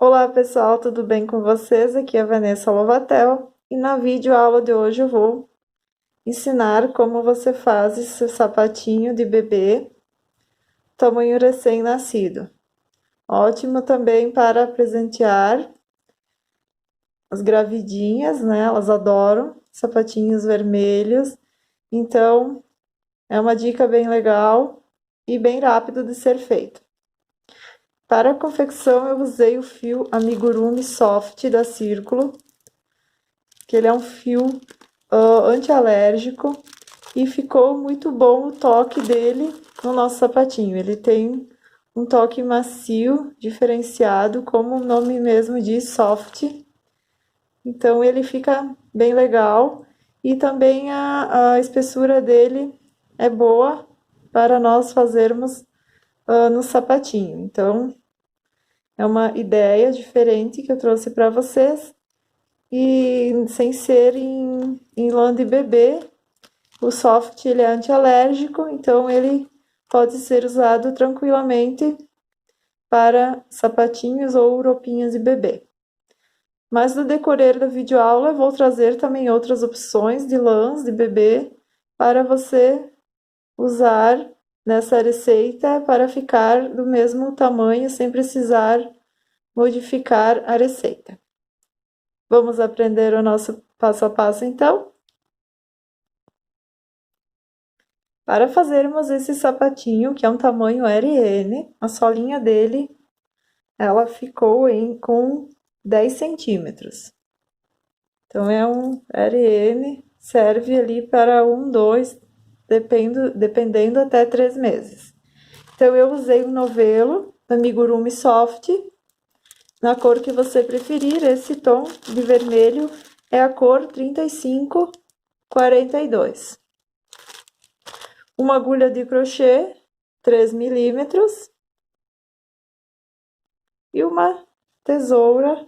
Olá pessoal, tudo bem com vocês? Aqui é a Vanessa Lovatel e na videoaula de hoje eu vou ensinar como você faz esse sapatinho de bebê tamanho recém-nascido. Ótimo também para presentear as gravidinhas, né? Elas adoram sapatinhos vermelhos, então é uma dica bem legal e bem rápido de ser feito. Para a confecção eu usei o fio Amigurumi Soft da Círculo, que ele é um fio anti-alérgico e ficou muito bom o toque dele no nosso sapatinho. Ele tem um toque macio, diferenciado, como o nome mesmo diz, soft. Então ele fica bem legal e também a espessura dele é boa para nós fazermos no sapatinho. Então é uma ideia diferente que eu trouxe para vocês. E sem ser em lã de bebê, o soft ele é anti-alérgico, então ele pode ser usado tranquilamente para sapatinhos ou roupinhas de bebê. Mas no decorrer da videoaula eu vou trazer também outras opções de lãs de bebê para você usar nessa receita para ficar do mesmo tamanho sem precisar modificar a receita. Vamos aprender o nosso passo a passo então? Para fazermos esse sapatinho, que é um tamanho LN, a solinha dele, ela ficou com 10 centímetros. Então, é um LN, serve ali para 1, 2, dependendo até 3 meses. Então, eu usei um novelo da Amigurumi Soft, na cor que você preferir. Esse tom de vermelho é a cor 3542. Uma agulha de crochê, 3 milímetros, e uma tesoura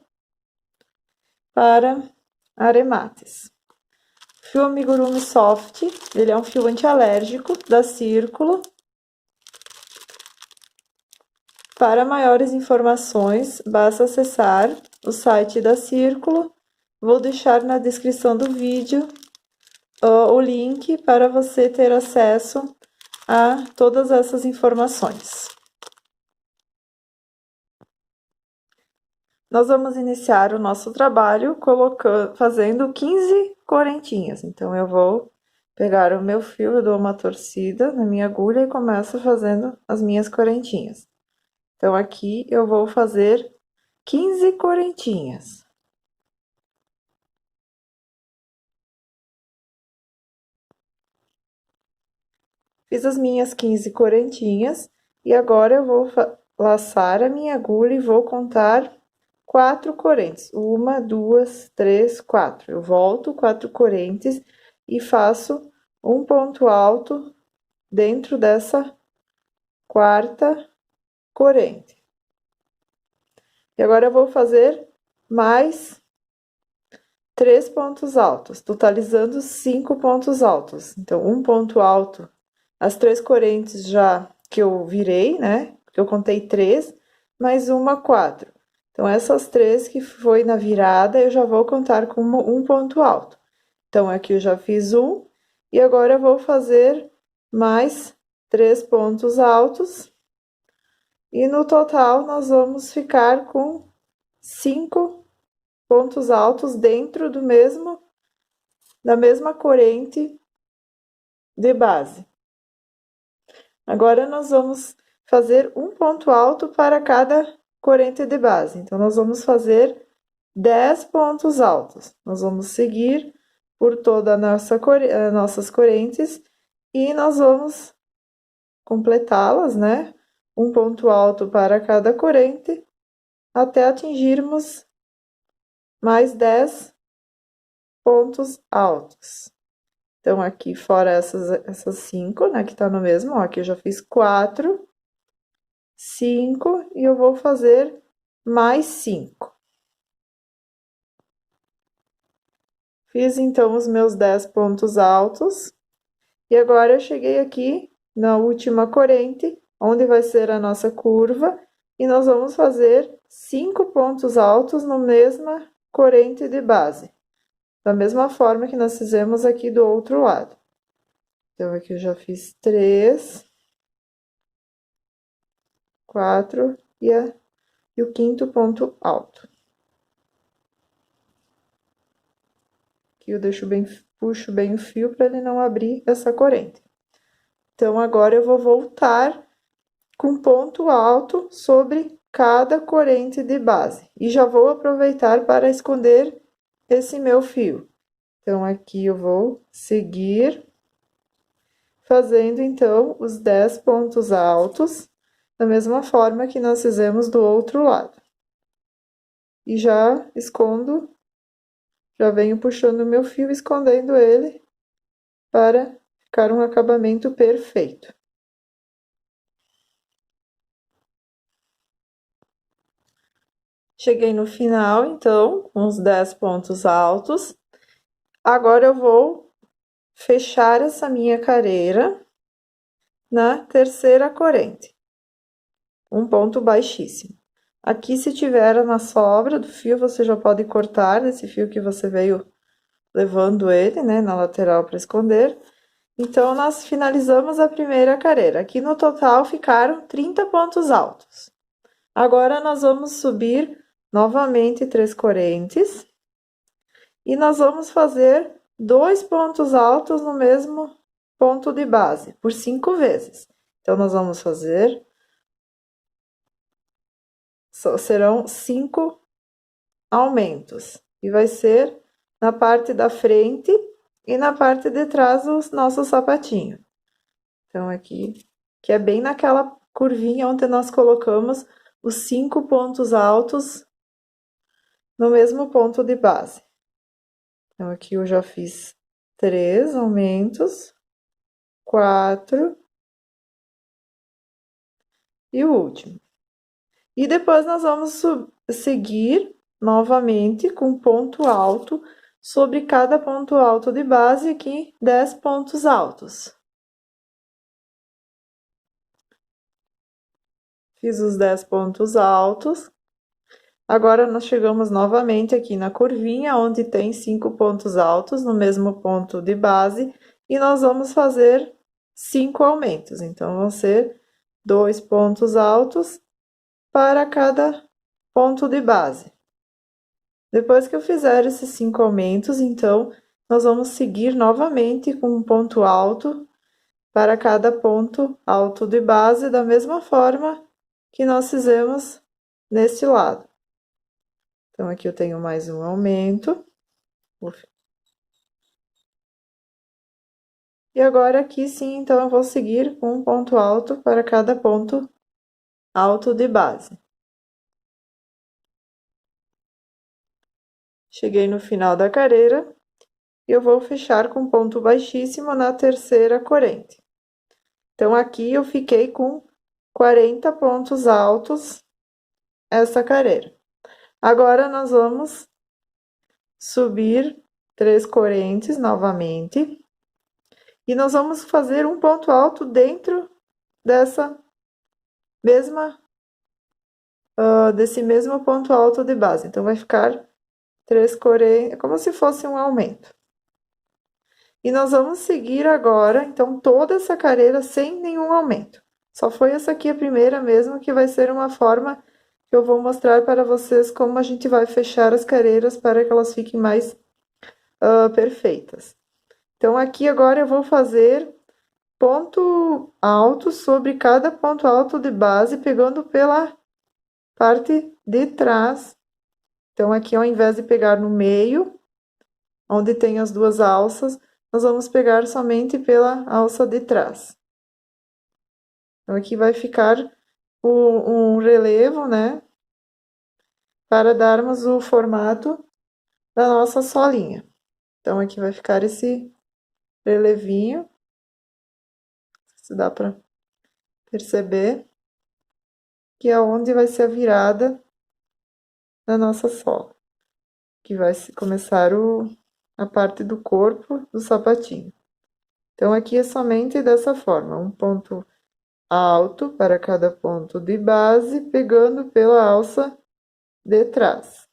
para aremates. Fio Amigurumi Soft, ele é um fio antialérgico da Círculo. Para maiores informações, basta acessar o site da Círculo. Vou deixar na descrição do vídeo o link para você ter acesso a todas essas informações. Nós vamos iniciar o nosso trabalho fazendo 15 correntinhas. Então, eu vou pegar o meu fio, eu dou uma torcida na minha agulha e começo fazendo as minhas correntinhas. Então, aqui eu vou fazer 15 correntinhas. Fiz as minhas 15 correntinhas e agora eu vou laçar a minha agulha e vou contar 4 correntes. 1, 2, 3, 4. Eu volto 4 correntes e faço um ponto alto dentro dessa quarta corrente. E agora eu vou fazer mais 3 pontos altos, totalizando 5 pontos altos. Então, um ponto alto, as 3 correntes já que eu virei, né? Que eu contei 3, mais uma 4. Então, essas 3 que foi na virada, eu já vou contar com um ponto alto. Então, aqui eu já fiz um, e agora eu vou fazer mais 3 pontos altos. E no total, nós vamos ficar com 5 pontos altos dentro da mesma corrente de base. Agora, nós vamos fazer um ponto alto para cada corrente de base. Então, nós vamos fazer 10 pontos altos. Nós vamos seguir por toda nossas correntes e nós vamos completá-las, né? Um ponto alto para cada corrente, até atingirmos mais 10 pontos altos. Então, aqui fora essas 5, né, que tá no mesmo, ó, aqui eu já fiz 4, 5, e eu vou fazer mais 5. Fiz, então, os meus 10 pontos altos, e agora eu cheguei aqui na última corrente, onde vai ser a nossa curva, e nós vamos fazer 5 pontos altos na mesma corrente de base, da mesma forma que nós fizemos aqui do outro lado. Então, aqui eu já fiz 3, 4 e o quinto ponto alto. Aqui eu puxo bem o fio para ele não abrir essa corrente. Então, agora eu vou voltar com ponto alto sobre cada corrente de base. E já vou aproveitar para esconder esse meu fio. Então, aqui eu vou seguir fazendo, então, os 10 pontos altos, da mesma forma que nós fizemos do outro lado. E já escondo, já venho puxando o meu fio, escondendo ele, para ficar um acabamento perfeito. Cheguei no final, então, com os 10 pontos altos. Agora, eu vou fechar essa minha carreira na terceira corrente, um ponto baixíssimo. Aqui, se tiver na sobra do fio, você já pode cortar desse fio que você veio levando ele, né, na lateral para esconder. Então, nós finalizamos a primeira carreira. Aqui no total ficaram 30 pontos altos. Agora, nós vamos subir novamente 3 correntes e nós vamos fazer 2 pontos altos no mesmo ponto de base, por 5 vezes. Então, nós vamos fazer, serão 5 aumentos, e vai ser na parte da frente e na parte de trás do nosso sapatinho. Então, aqui, que é bem naquela curvinha onde nós colocamos os 5 pontos altos no mesmo ponto de base. Então, aqui eu já fiz 3 aumentos, 4 e o último. E depois nós vamos seguir novamente com ponto alto sobre cada ponto alto de base, aqui 10 pontos altos. Fiz os 10 pontos altos. Agora, nós chegamos novamente aqui na curvinha, onde tem 5 pontos altos no mesmo ponto de base, e nós vamos fazer 5 aumentos. Então, vão ser 2 pontos altos para cada ponto de base. Depois que eu fizer esses 5 aumentos, então, nós vamos seguir novamente com um ponto alto para cada ponto alto de base, da mesma forma que nós fizemos neste lado. Então, aqui eu tenho mais um aumento. E agora, aqui sim, então, eu vou seguir com um ponto alto para cada ponto alto de base. Cheguei no final da carreira e eu vou fechar com ponto baixíssimo na terceira corrente. Então, aqui eu fiquei com 40 pontos altos essa carreira. Agora, nós vamos subir 3 correntes novamente. E nós vamos fazer um ponto alto dentro dessa mesma, desse mesmo ponto alto de base. Então, vai ficar 3 correntes, como se fosse um aumento. E nós vamos seguir agora, então, toda essa carreira sem nenhum aumento. Só foi essa aqui a primeira mesmo, que vai ser uma forma que eu vou mostrar para vocês como a gente vai fechar as carreiras para que elas fiquem mais perfeitas. Então, aqui agora eu vou fazer ponto alto sobre cada ponto alto de base, pegando pela parte de trás. Então, aqui, ao invés de pegar no meio, onde tem as duas alças, nós vamos pegar somente pela alça de trás. Então, aqui vai ficar um relevo, né? Para darmos o formato da nossa solinha. Então, aqui vai ficar esse relevinho. Se dá para perceber, que é onde vai ser a virada da nossa sola, que vai começar a parte do corpo do sapatinho. Então, aqui é somente dessa forma, um ponto alto para cada ponto de base, pegando pela alça de trás.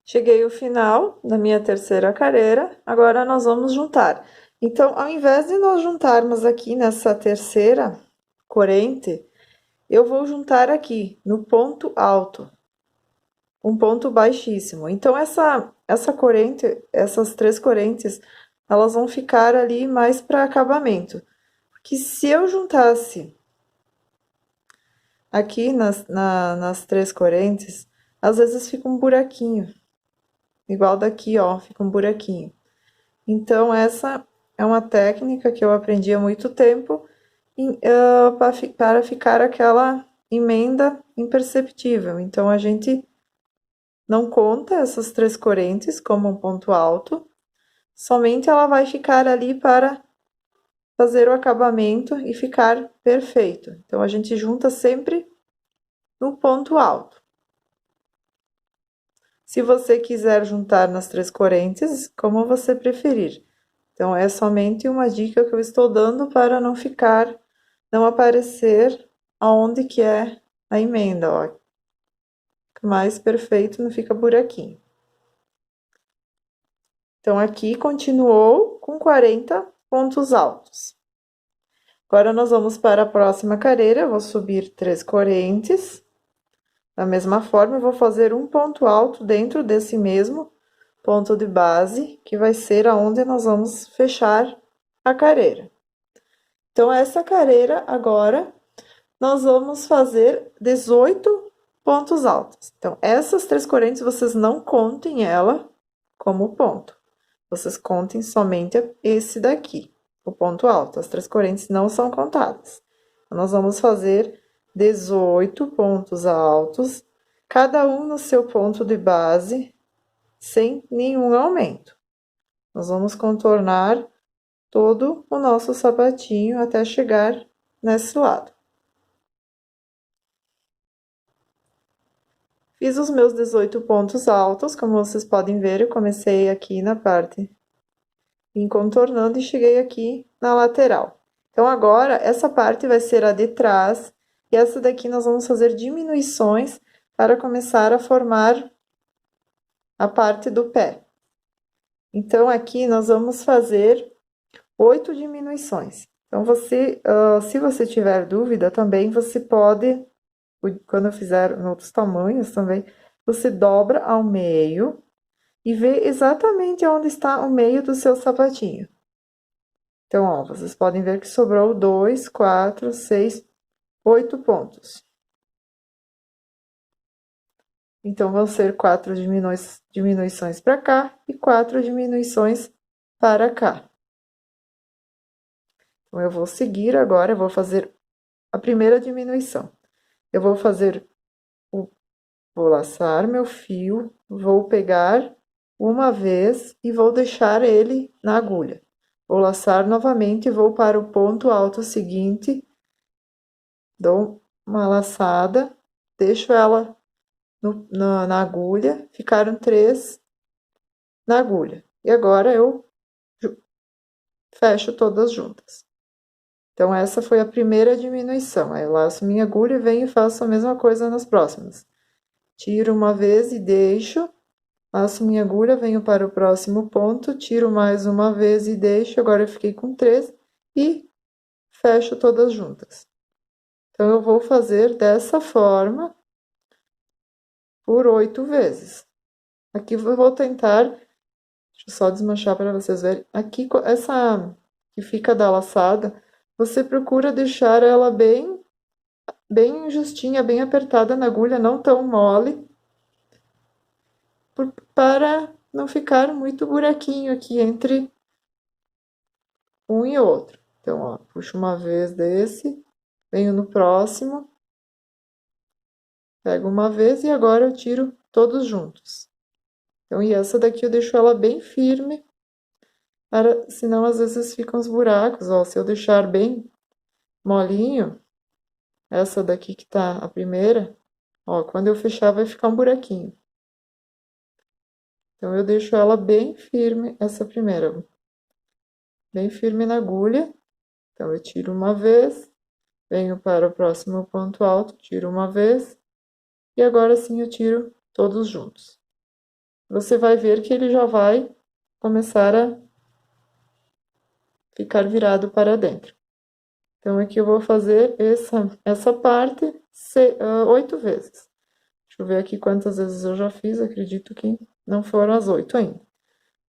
Cheguei ao final da minha terceira carreira, agora nós vamos juntar. Então, ao invés de nós juntarmos aqui nessa terceira corrente, eu vou juntar aqui no ponto alto, um ponto baixíssimo. Então, essa corrente, essas três correntes, elas vão ficar ali mais para acabamento. Porque se eu juntasse aqui nas três correntes, às vezes fica um buraquinho. Igual daqui, ó, fica um buraquinho. Então, essa é uma técnica que eu aprendi há muito tempo para ficar aquela emenda imperceptível. Então, a gente não conta essas três correntes como um ponto alto, somente ela vai ficar ali para fazer o acabamento e ficar perfeito. Então, a gente junta sempre no ponto alto. Se você quiser juntar nas três correntes, como você preferir. Então, é somente uma dica que eu estou dando para não aparecer aonde que é a emenda, ó. Mais perfeito, não fica buraquinho. Então, aqui continuou com 40 pontos altos. Agora, nós vamos para a próxima carreira, eu vou subir 3 correntes. Da mesma forma, eu vou fazer um ponto alto dentro desse mesmo ponto de base, que vai ser aonde nós vamos fechar a carreira. Então, essa carreira agora, nós vamos fazer 18 pontos altos. Então, essas três correntes, vocês não contem ela como ponto. Vocês contem somente esse daqui, o ponto alto. As três correntes não são contadas. Então, nós vamos fazer 18 pontos altos, cada um no seu ponto de base, sem nenhum aumento. Nós vamos contornar todo o nosso sapatinho até chegar nesse lado. Fiz os meus 18 pontos altos, como vocês podem ver, eu comecei aqui na parte vim contornando e cheguei aqui na lateral. Então, agora, essa parte vai ser a de trás, e essa daqui nós vamos fazer diminuições para começar a formar a parte do pé. Então, aqui nós vamos fazer 8 diminuições. Então, se você tiver dúvida também, você pode, quando eu fizer em outros tamanhos também, você dobra ao meio e vê exatamente onde está o meio do seu sapatinho. Então, ó, vocês podem ver que sobrou 2, 4, 6, 8 pontos. Então, vão ser 4 diminuições para cá e 4 diminuições para cá. Então, eu vou seguir agora, eu vou fazer a primeira diminuição. Eu vou vou laçar meu fio, vou pegar uma vez e vou deixar ele na agulha. Vou laçar novamente e vou para o ponto alto seguinte, dou uma laçada, deixo ela na agulha, ficaram 3 na agulha. E agora eu fecho todas juntas. Então, essa foi a primeira diminuição. Aí eu laço minha agulha, venho e faço a mesma coisa nas próximas. Tiro uma vez e deixo, laço minha agulha, venho para o próximo ponto, tiro mais uma vez e deixo, agora eu fiquei com 3 e fecho todas juntas. Então, eu vou fazer dessa forma por 8 vezes. Aqui eu vou tentar, deixa eu só desmanchar para vocês verem. Aqui, essa que fica da laçada, você procura deixar ela bem justinha, bem apertada na agulha, não tão mole, para não ficar muito buraquinho aqui entre um e outro. Então, ó, puxo uma vez desse, venho no próximo, pego uma vez e agora eu tiro todos juntos. Então, e essa daqui eu deixo ela bem firme, senão às vezes ficam os buracos, ó. Se eu deixar bem molinho, essa daqui que tá a primeira, ó, quando eu fechar vai ficar um buraquinho. Então, eu deixo ela bem firme, essa primeira. bem firme na agulha. Então, eu tiro uma vez, venho para o próximo ponto alto, tiro uma vez, e agora sim eu tiro todos juntos. Você vai ver que ele já vai começar a ficar virado para dentro. Então, aqui eu vou fazer essa parte 8 vezes. Deixa eu ver aqui quantas vezes eu já fiz, acredito que não foram as 8 ainda.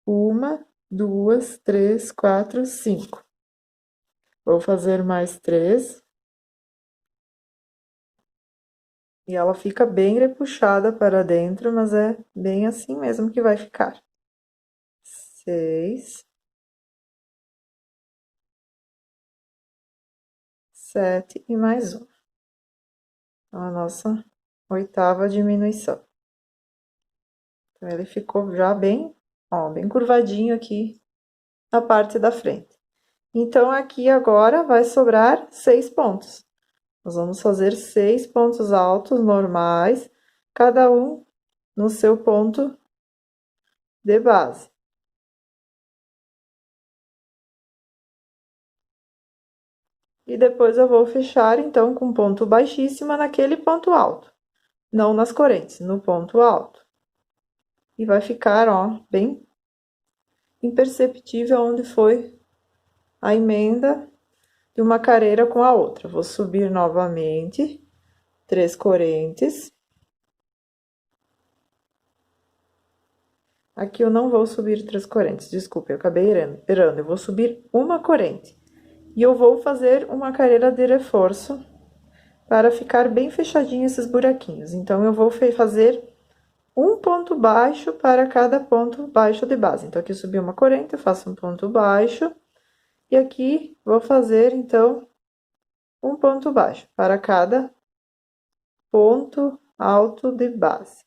1, 2, 3, 4, 5. Vou fazer mais 3. E ela fica bem repuxada para dentro, mas é bem assim mesmo que vai ficar. 6, 7 e mais um. Então, a nossa 8ª diminuição. Então, ele ficou já bem, ó, bem curvadinho aqui na parte da frente. Então, aqui agora vai sobrar 6 pontos. Nós vamos fazer 6 pontos altos normais, cada um no seu ponto de base. E depois eu vou fechar, então, com ponto baixíssimo naquele ponto alto. Não nas correntes, no ponto alto. E vai ficar, ó, bem imperceptível onde foi a emenda de uma careira com a outra. Vou subir novamente 3 correntes. Aqui eu não vou subir 3 correntes, desculpe, eu acabei errando. Eu vou subir uma corrente. E eu vou fazer uma carreira de reforço para ficar bem fechadinho esses buraquinhos. Então, eu vou fazer um ponto baixo para cada ponto baixo de base. Então, aqui eu subi uma corrente, eu faço um ponto baixo. E aqui, vou fazer, então, um ponto baixo para cada ponto alto de base.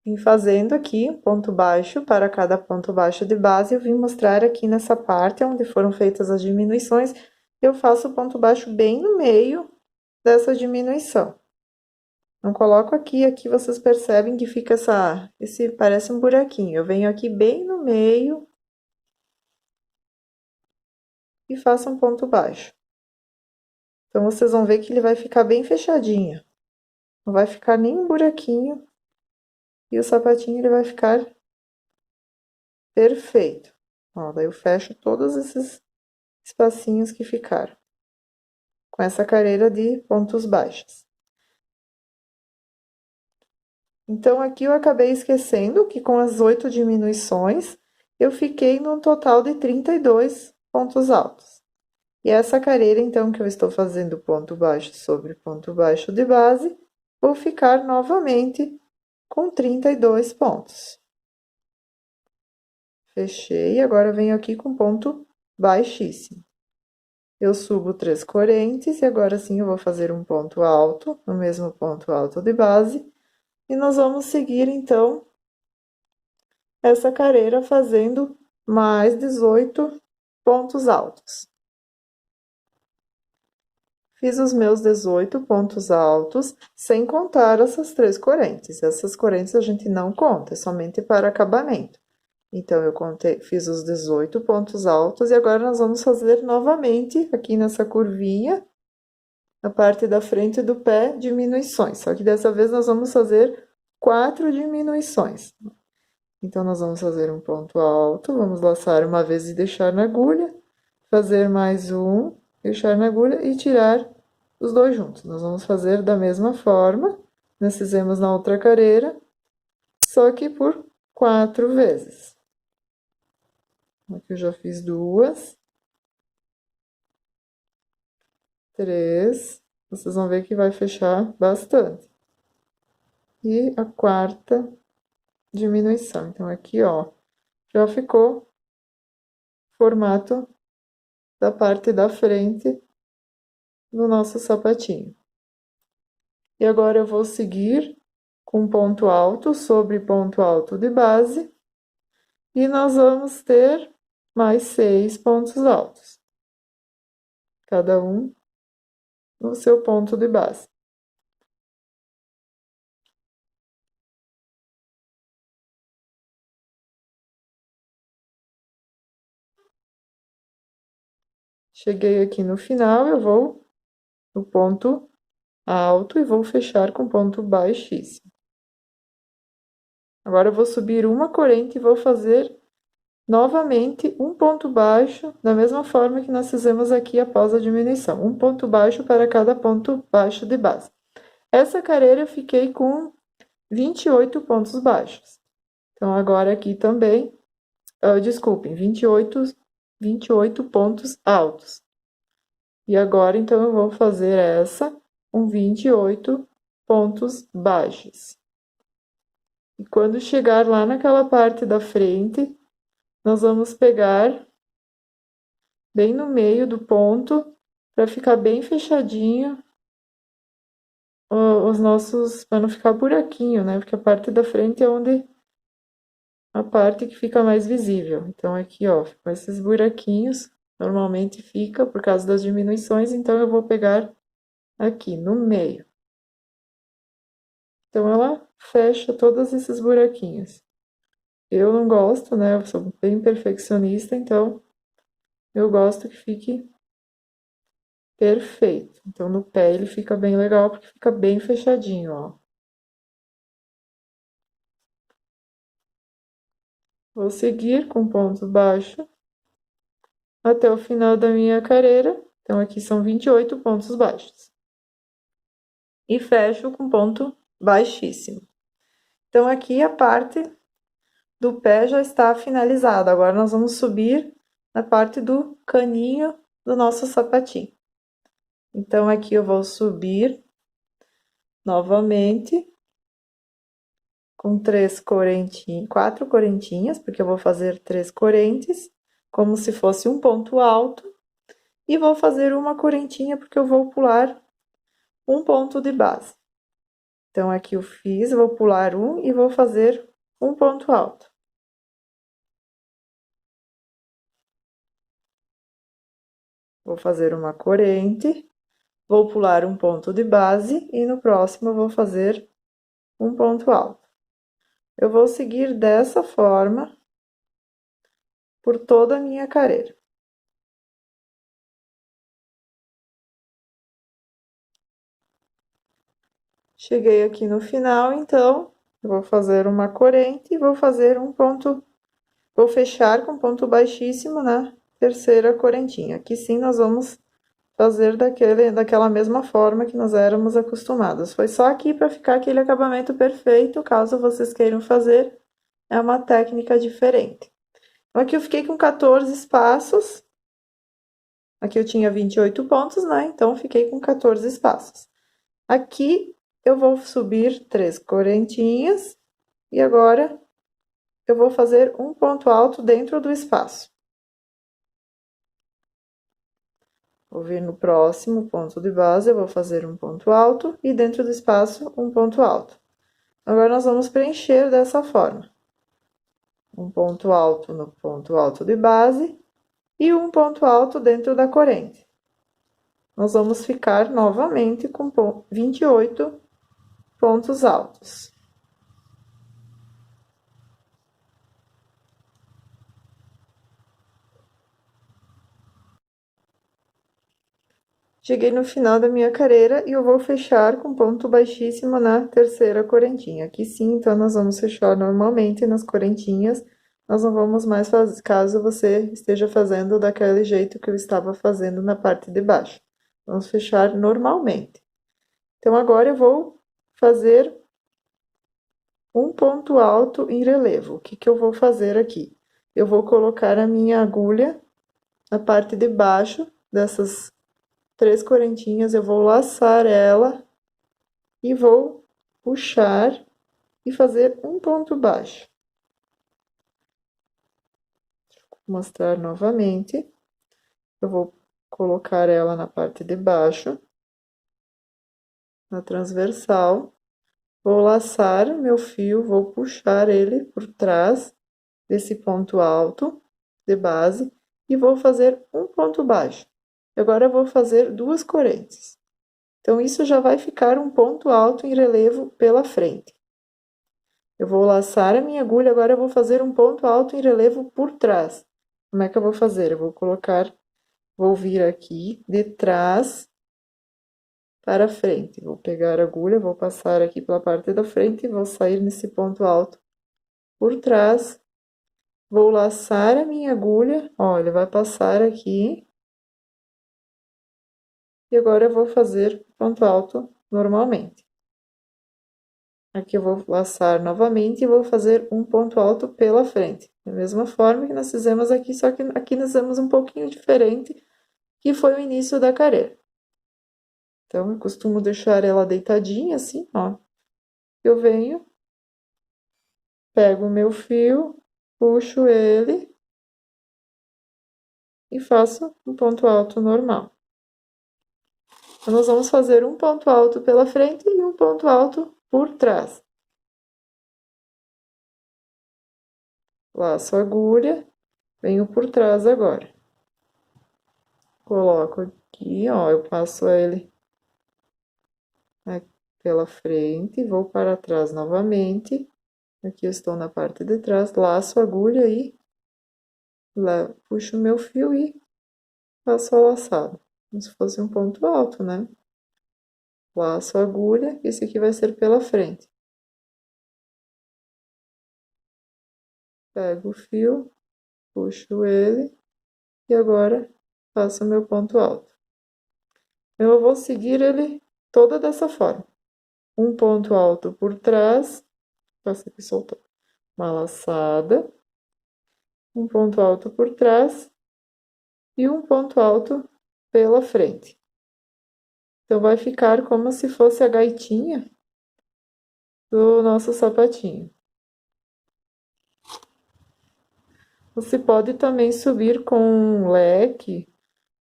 Vim fazendo aqui um ponto baixo para cada ponto baixo de base. Eu vim mostrar aqui nessa parte onde foram feitas as diminuições. Eu faço o ponto baixo bem no meio dessa diminuição. Não coloco aqui, aqui vocês percebem que fica parece um buraquinho. Eu venho aqui bem no meio e faço um ponto baixo. Então, vocês vão ver que ele vai ficar bem fechadinho. Não vai ficar nenhum buraquinho. E o sapatinho, ele vai ficar perfeito. Ó, daí eu fecho todos esses espacinhos que ficaram. Com essa carreira de pontos baixos. Então, aqui eu acabei esquecendo que com as 8 diminuições, eu fiquei num total de 32 pontos altos. E essa carreira, então, que eu estou fazendo ponto baixo sobre ponto baixo de base, vou ficar novamente com 32 pontos. Fechei, agora venho aqui com ponto baixíssimo. Eu subo 3 correntes e agora sim eu vou fazer um ponto alto, no mesmo ponto alto de base, e nós vamos seguir, então, essa carreira fazendo mais 18 pontos altos. Fiz os meus 18 pontos altos, sem contar essas 3 correntes. Essas correntes a gente não conta, é somente para acabamento. Então, eu fiz os 18 pontos altos e agora nós vamos fazer novamente, aqui nessa curvinha, na parte da frente do pé, diminuições. Só que dessa vez nós vamos fazer 4 diminuições. Então, nós vamos fazer um ponto alto, vamos laçar uma vez e deixar na agulha, fazer mais um, deixar na agulha e tirar os dois juntos. Nós vamos fazer da mesma forma, nós fizemos na outra carreira, só que por 4 vezes. Aqui eu já fiz 2, 3, vocês vão ver que vai fechar bastante. E a quarta diminuição. Então, aqui, ó, já ficou formato da parte da frente do nosso sapatinho. E agora eu vou seguir com ponto alto sobre ponto alto de base. E nós vamos ter mais 6 pontos altos. Cada um no seu ponto de base. Cheguei aqui no final, eu vou no ponto alto e vou fechar com ponto baixíssimo. Agora eu vou subir uma corrente e vou fazer novamente um ponto baixo, da mesma forma que nós fizemos aqui após a diminuição. Um ponto baixo para cada ponto baixo de base. Essa carreira eu fiquei com 28 pontos baixos. Então, agora aqui também, desculpem, 28 pontos altos. E agora, então, eu vou fazer essa com 28 pontos baixos. E quando chegar lá naquela parte da frente, nós vamos pegar bem no meio do ponto, para ficar bem fechadinho os nossos, para não ficar buraquinho, né? Porque a parte da frente é onde a parte que fica mais visível. Então, aqui, ó, com esses buraquinhos, normalmente fica por causa das diminuições, então eu vou pegar aqui no meio. Então, ela fecha todos esses buraquinhos. Eu não gosto, né? Eu sou bem perfeccionista, então eu gosto que fique perfeito. Então, no pé ele fica bem legal, porque fica bem fechadinho, ó. Vou seguir com ponto baixo até o final da minha carreira. Então, aqui são 28 pontos baixos. E fecho com ponto baixíssimo. Então, aqui a parte do pé já está finalizada. Agora, nós vamos subir na parte do caninho do nosso sapatinho. Então, aqui eu vou subir novamente com 4 correntinhas, porque eu vou fazer 3 correntes, como se fosse um ponto alto, e vou fazer uma correntinha, porque eu vou pular um ponto de base. Então, aqui eu fiz, vou pular um e vou fazer um ponto alto. Vou fazer uma corrente, vou pular um ponto de base e no próximo eu vou fazer um ponto alto. Eu vou seguir dessa forma por toda a minha carreira. Cheguei aqui no final, então, eu vou fazer uma corrente e vou fazer um ponto, vou fechar com ponto baixíssimo na terceira correntinha. Aqui sim nós vamos fazer daquela mesma forma que nós éramos acostumados. Foi só aqui para ficar aquele acabamento perfeito, caso vocês queiram fazer, é uma técnica diferente. Então, aqui eu fiquei com 14 espaços. Aqui eu tinha 28 pontos, né? Então, fiquei com 14 espaços. Aqui eu vou subir 3 correntinhas e agora eu vou fazer um ponto alto dentro do espaço. Vou vir no próximo ponto de base, eu vou fazer um ponto alto e dentro do espaço um ponto alto. Agora, nós vamos preencher dessa forma. Um ponto alto no ponto alto de base e um ponto alto dentro da corrente. Nós vamos ficar novamente com 28 pontos altos. Cheguei no final da minha carreira e eu vou fechar com ponto baixíssimo na terceira correntinha. Aqui sim, então, nós vamos fechar normalmente nas correntinhas. Nós não vamos mais fazer, caso você esteja fazendo daquele jeito que eu estava fazendo na parte de baixo. Vamos fechar normalmente. Então, agora eu vou fazer um ponto alto em relevo. O que que eu vou fazer aqui? Eu vou colocar a minha agulha na parte de baixo dessas 3 correntinhas, eu vou laçar ela e vou puxar e fazer um ponto baixo. Vou mostrar novamente. Eu vou colocar ela na parte de baixo, na transversal. Vou laçar meu fio, vou puxar ele por trás desse ponto alto de base e vou fazer um ponto baixo. Agora eu vou fazer 2 correntes. Então, isso já vai ficar um ponto alto em relevo pela frente. Eu vou laçar a minha agulha, agora eu vou fazer um ponto alto em relevo por trás. Como é que eu vou fazer? Eu vou colocar Vou vir aqui de trás para frente. Vou pegar a agulha, vou passar aqui pela parte da frente e vou sair nesse ponto alto por trás. Vou laçar a minha agulha, olha, vai passar aqui. E agora eu vou fazer ponto alto normalmente. Aqui eu vou laçar novamente e vou fazer um ponto alto pela frente. Da mesma forma que nós fizemos aqui, só que aqui nós fizemos um pouquinho diferente, que foi o início da carreira. Então, eu costumo deixar ela deitadinha assim, ó. Eu venho, pego o meu fio, puxo ele e faço um ponto alto normal. Então, nós vamos fazer um ponto alto pela frente e um ponto alto por trás. Laço a agulha, venho por trás agora. Coloco aqui, ó, eu passo ele pela frente, vou para trás novamente. Aqui eu estou na parte de trás, laço a agulha e puxo o meu fio e faço a laçada, como se fosse um ponto alto, né? Laço a agulha, esse aqui vai ser pela frente. Pego o fio, puxo ele e agora faço o meu ponto alto. Eu vou seguir ele toda dessa forma. Um ponto alto por trás, passa aqui soltou, uma laçada, um ponto alto por trás e um ponto alto pela frente. Então, vai ficar como se fosse a gaitinha do nosso sapatinho. Você pode também subir com um leque,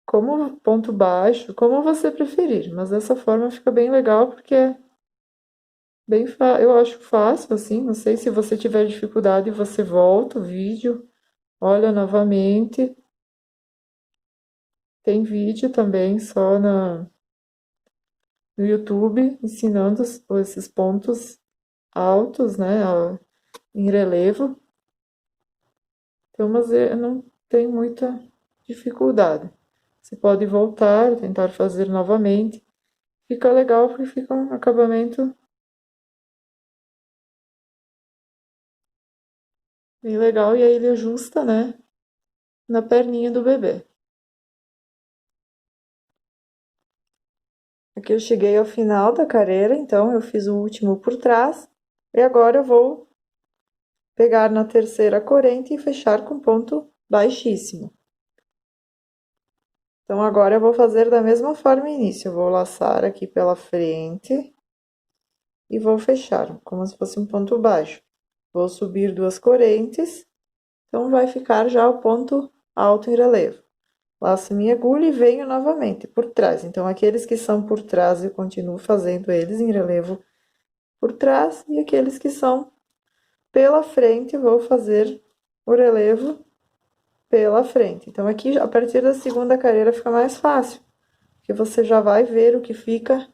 como ponto baixo, como você preferir, mas dessa forma fica bem legal porque é bem eu acho fácil assim. Não sei, se você tiver dificuldade, você volta o vídeo, olha novamente. Tem vídeo também só no YouTube ensinando esses pontos altos, né, em relevo. Então, mas não tem muita dificuldade. Você pode voltar, tentar fazer novamente. Fica legal porque fica um acabamento bem legal e aí ele ajusta, né, na perninha do bebê. Aqui eu cheguei ao final da carreira, então eu fiz o último por trás. E agora eu vou pegar na terceira corrente e fechar com ponto baixíssimo. Então, agora eu vou fazer da mesma forma início. Eu vou laçar aqui pela frente e vou fechar, como se fosse um ponto baixo. Vou subir duas correntes, então vai ficar já o ponto alto em relevo. Laço minha agulha e venho novamente por trás. Então, aqueles que são por trás, eu continuo fazendo eles em relevo por trás, e aqueles que são pela frente, vou fazer o relevo pela frente. Então, aqui, a partir da segunda carreira, fica mais fácil, porque você já vai ver o que fica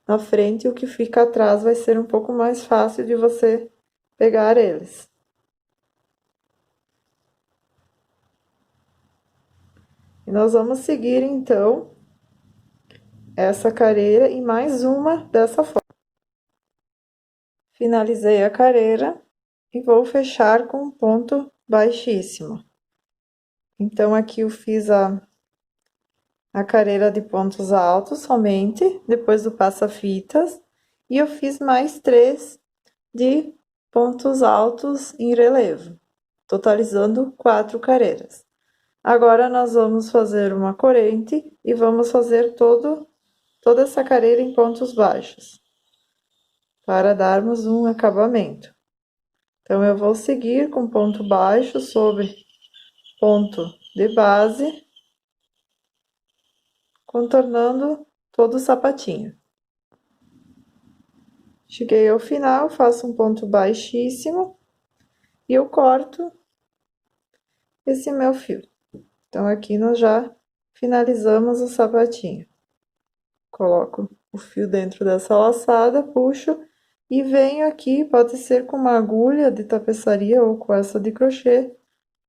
na frente e o que fica atrás vai ser um pouco mais fácil de você pegar eles. E nós vamos seguir, então, essa carreira e mais uma dessa forma. Finalizei a carreira e vou fechar com um ponto baixíssimo. Então, aqui eu fiz a carreira de pontos altos somente, depois do passa-fitas, e eu fiz mais 3 de pontos altos em relevo, totalizando 4 carreiras. Agora, nós vamos fazer uma corrente e vamos fazer toda essa carreira em pontos baixos, para darmos um acabamento. Então, eu vou seguir com ponto baixo sobre ponto de base, contornando todo o sapatinho. Cheguei ao final, faço um ponto baixíssimo e eu corto esse meu fio. Então, aqui nós já finalizamos o sapatinho. Coloco o fio dentro dessa laçada, puxo e venho aqui, pode ser com uma agulha de tapeçaria ou com essa de crochê,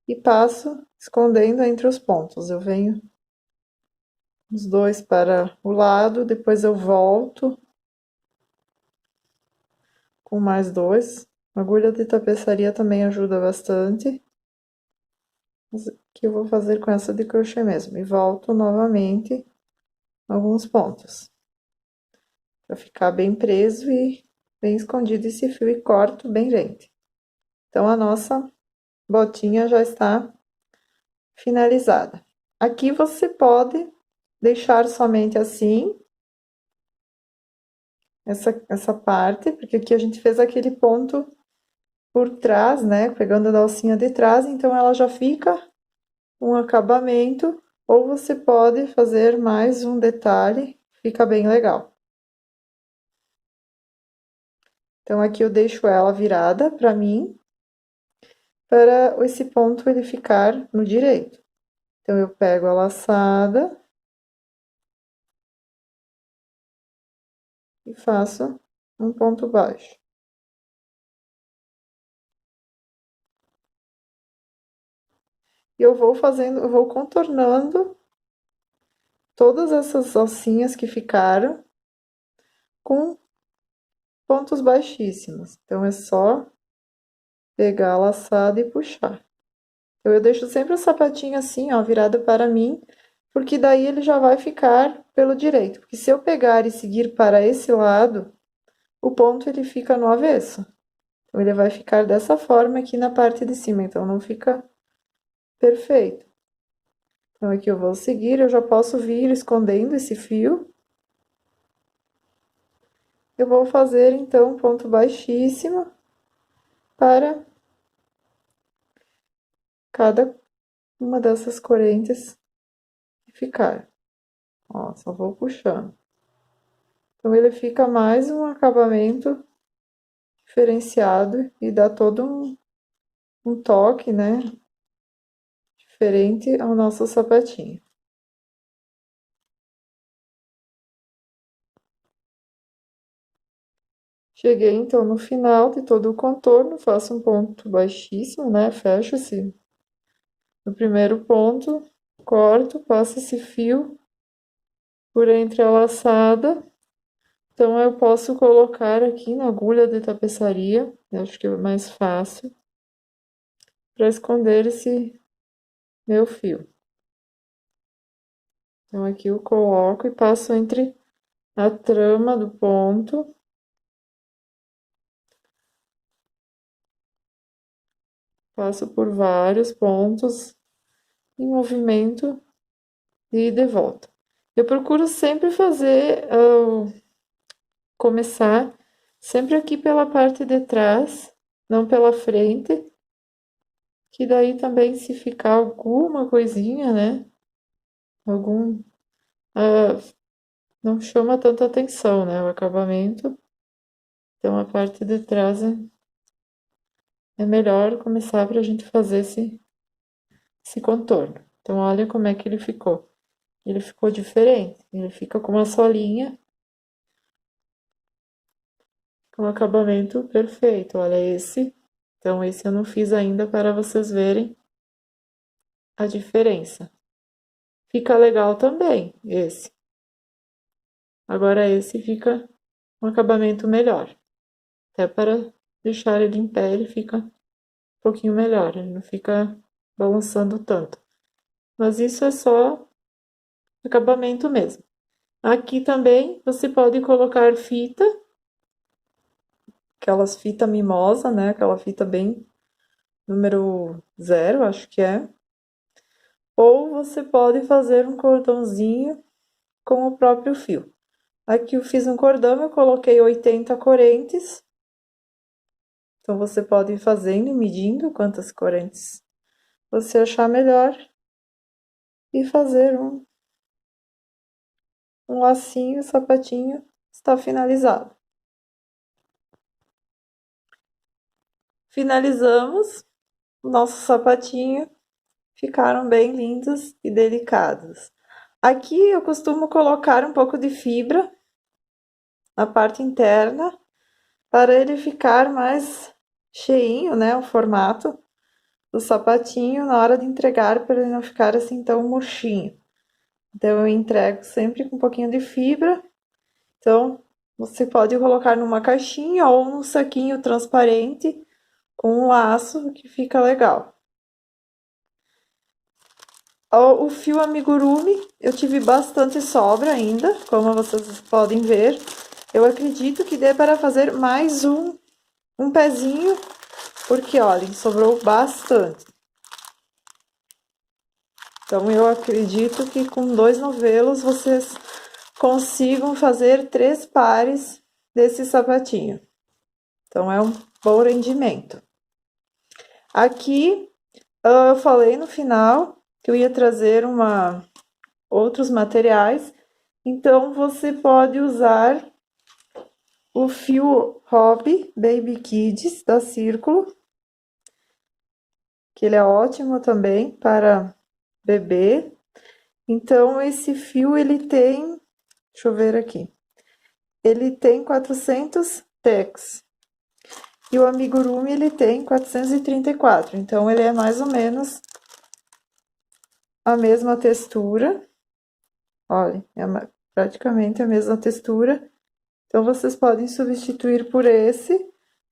e passo escondendo entre os pontos. Eu venho os dois para o lado, depois eu volto com mais dois. A agulha de tapeçaria também ajuda bastante. Que eu vou fazer com essa de crochê mesmo. E volto novamente alguns pontos. Pra ficar bem preso e bem escondido esse fio e corto bem rente. Então, a nossa botinha já está finalizada. Aqui você pode deixar somente assim, essa parte, porque aqui a gente fez aquele ponto por trás, né? Pegando a alcinha de trás, então ela já fica um acabamento, ou você pode fazer mais um detalhe, fica bem legal. Então, aqui eu deixo ela virada para mim, para esse ponto ele ficar no direito. Então, eu pego a laçada e faço um ponto baixo. E eu vou fazendo, eu vou contornando todas essas alcinhas que ficaram com pontos baixíssimos. Então, é só pegar a laçada e puxar. Então, eu deixo sempre o sapatinho assim, ó, virado para mim, porque daí ele já vai ficar pelo direito. Porque se eu pegar e seguir para esse lado, o ponto ele fica no avesso. Então, ele vai ficar dessa forma aqui na parte de cima, então não fica perfeito. Então, aqui eu vou seguir, eu já posso vir escondendo esse fio. Eu vou fazer, então, um ponto baixíssimo para cada uma dessas correntes ficar. Ó, só vou puxando. Então, ele fica mais um acabamento diferenciado e dá todo um toque, né? Diferente ao nosso sapatinho. Cheguei, então, no final de todo o contorno, faço um ponto baixíssimo, né? Fecho esse no primeiro ponto, corto, passo esse fio por entre a laçada. Então, eu posso colocar aqui na agulha de tapeçaria, eu acho que é mais fácil, para esconder esse meu fio. Então, aqui eu coloco e passo entre a trama do ponto. Passo por vários pontos em movimento e de volta. Eu procuro sempre fazer, começar sempre aqui pela parte de trás, não pela frente, que daí também se ficar alguma coisinha, né? Algum, não chama tanta atenção, né? O acabamento. Então, a parte de trás é melhor começar para a gente fazer esse contorno. Então, olha como é que ele ficou. Ele ficou diferente. Ele fica com uma solinha com acabamento perfeito. Olha esse. Então, esse eu não fiz ainda para vocês verem a diferença. Fica legal também, esse. Agora, esse fica um acabamento melhor. Até para deixar ele em pé, ele fica um pouquinho melhor. Ele não fica balançando tanto. Mas isso é só acabamento mesmo. Aqui também você pode colocar fita, aquelas fita mimosa, né? Aquela fita bem número 0, acho que é. Ou você pode fazer um cordãozinho com o próprio fio. Aqui eu fiz um cordão, eu coloquei 80 correntes. Então, você pode ir fazendo e medindo quantas correntes você achar melhor. E fazer um lacinho, sapatinho, está finalizado. Finalizamos o nosso sapatinho. Ficaram bem lindos e delicados. Aqui eu costumo colocar um pouco de fibra na parte interna para ele ficar mais cheinho, né? O formato do sapatinho na hora de entregar para ele não ficar assim tão murchinho. Então, eu entrego sempre com um pouquinho de fibra. Então, você pode colocar numa caixinha ou num saquinho transparente com um laço que fica legal. O fio amigurumi, eu tive bastante sobra ainda, como vocês podem ver. Eu acredito que dê para fazer mais um pezinho, porque, olhem, sobrou bastante. Então, eu acredito que com 2 novelos vocês consigam fazer 3 pares desse sapatinho. Então, é um bom rendimento. Aqui, eu falei no final que eu ia trazer outros materiais. Então, você pode usar o fio Hobby Baby Kids da Círculo, que ele é ótimo também para bebê. Então, esse fio, ele tem, deixa eu ver aqui, ele tem 400 tex. E o amigurumi, ele tem 434. Então, ele é mais ou menos a mesma textura. Olha, é praticamente a mesma textura. Então, vocês podem substituir por esse,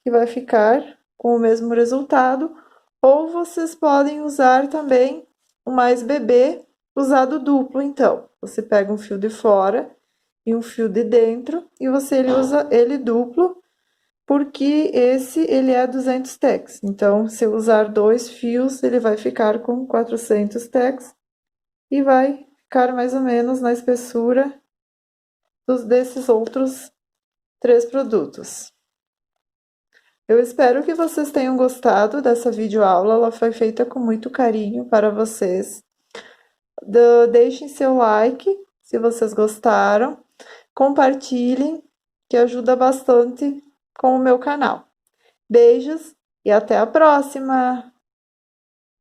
que vai ficar com o mesmo resultado. Ou vocês podem usar também o mais bebê, usado duplo, então. Você pega um fio de fora e um fio de dentro, e você usa ele duplo, porque esse, ele é 200 tex. Então, se eu usar 2 fios, ele vai ficar com 400 tex, e vai ficar mais ou menos na espessura desses outros 3 produtos. Eu espero que vocês tenham gostado dessa videoaula, ela foi feita com muito carinho para vocês. Deixem seu like se vocês gostaram, compartilhem, que ajuda bastante com o meu canal. Beijos e até a próxima!